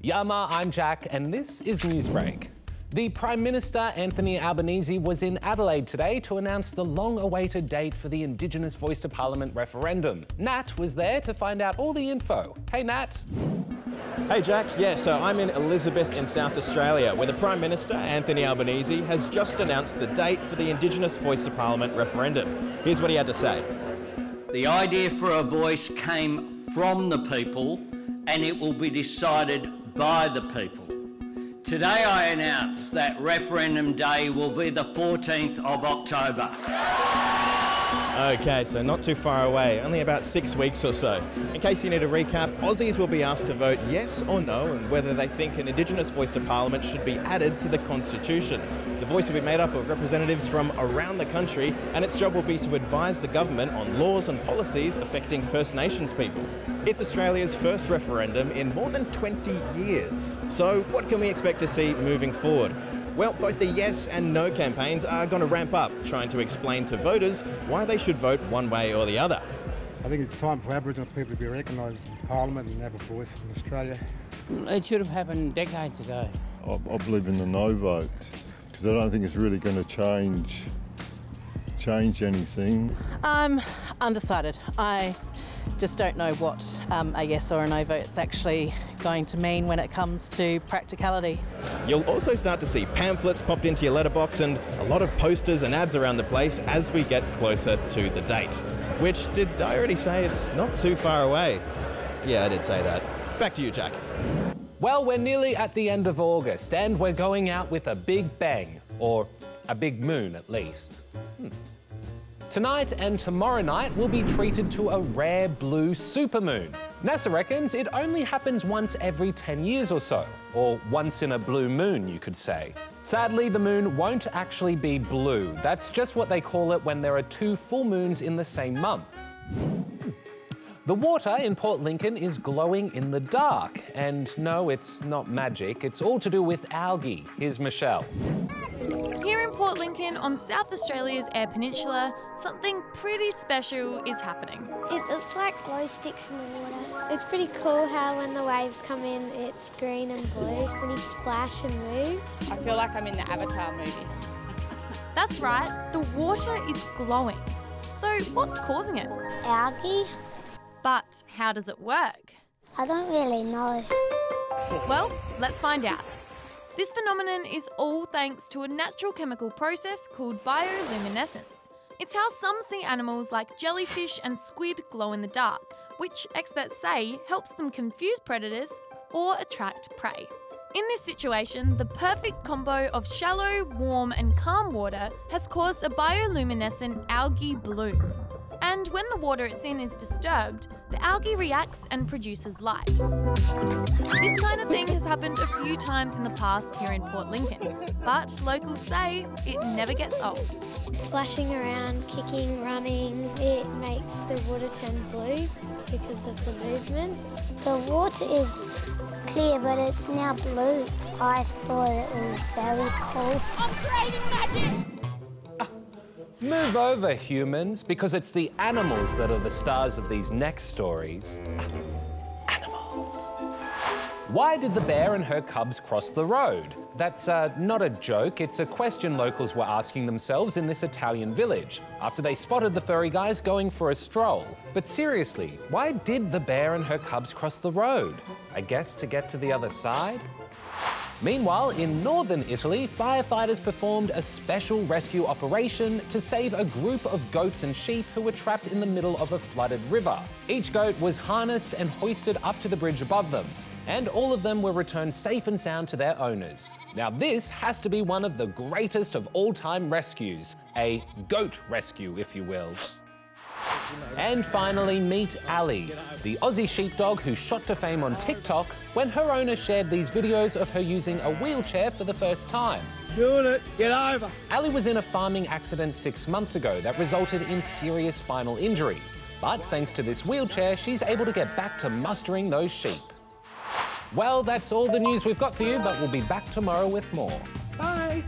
Yama, I'm Jack, and this is Newsbreak. The Prime Minister, Anthony Albanese, was in Adelaide today to announce the long-awaited date for the Indigenous Voice to Parliament referendum. Nat was there to find out all the info. Hey, Nat. Hey Jack, so I'm in Elizabeth in South Australia, where the Prime Minister, Anthony Albanese, has just announced the date for the Indigenous Voice to Parliament referendum. Here's what he had to say. The idea for a voice came from the people, and it will be decided by the people. Today I announce that referendum day will be the 14th of October. Okay, so not too far away, only about 6 weeks or so. In case you need a recap, Aussies will be asked to vote yes or no on whether they think an Indigenous voice to Parliament should be added to the Constitution. The voice will be made up of representatives from around the country, and its job will be to advise the government on laws and policies affecting First Nations people. It's Australia's first referendum in more than 20 years. So what can we expect to see moving forward? Well, both the yes and no campaigns are going to ramp up, trying to explain to voters why they should vote one way or the other. I think it's time for Aboriginal people to be recognised in Parliament and have a voice in Australia. It should have happened decades ago. I believe in the no vote, because I don't think it's really going to change anything. I'm undecided. I just don't know what a yes or a no vote's actually going to mean when it comes to practicality. You'll also start to see pamphlets popped into your letterbox and a lot of posters and ads around the place as we get closer to the date. Which, did I already say it's not too far away? Yeah, I did say that. Back to you, Jack. Well, we're nearly at the end of August, and we're going out with a big bang, or a big moon at least. Tonight and tomorrow night we'll be treated to a rare blue supermoon. NASA reckons it only happens once every 10 years or so, or once in a blue moon, you could say. Sadly, the moon won't actually be blue. That's just what they call it when there are two full moons in the same month. The water in Port Lincoln is glowing in the dark. And no, it's not magic. It's all to do with algae. Here's Michelle. Here in Port Lincoln, on South Australia's Eyre Peninsula, something pretty special is happening. It looks like glow sticks in the water. It's pretty cool how when the waves come in, it's green and blue when you splash and move. I feel like I'm in the Avatar movie. That's right, the water is glowing. So what's causing it? Algae? But how does it work? I don't really know. Well, let's find out. This phenomenon is all thanks to a natural chemical process called bioluminescence. It's how some sea animals like jellyfish and squid glow in the dark, which experts say helps them confuse predators or attract prey. In this situation, the perfect combo of shallow, warm and calm water has caused a bioluminescent algae bloom. And when the water it's in is disturbed, the algae reacts and produces light. This kind of thing has happened a few times in the past here in Port Lincoln, but locals say it never gets old. Splashing around, kicking, running, it makes the water turn blue because of the movements. The water is clear, but it's now blue. I thought it was very cool. I'm creating magic! Move over, humans, because it's the animals that are the stars of these next stories. Animals. Why did the bear and her cubs cross the road? That's not a joke, it's a question locals were asking themselves in this Italian village after they spotted the furry guys going for a stroll. But seriously, why did the bear and her cubs cross the road? I guess to get to the other side? Meanwhile, in northern Italy, firefighters performed a special rescue operation to save a group of goats and sheep who were trapped in the middle of a flooded river. Each goat was harnessed and hoisted up to the bridge above them, and all of them were returned safe and sound to their owners. Now this has to be one of the greatest of all-time rescues, a goat rescue, if you will. And finally, meet Ali, the Aussie sheepdog who shot to fame on TikTok when her owner shared these videos of her using a wheelchair for the first time. Doing it, get over. Ali was in a farming accident 6 months ago that resulted in serious spinal injury. But thanks to this wheelchair, she's able to get back to mustering those sheep. Well, that's all the news we've got for you, but we'll be back tomorrow with more. Bye.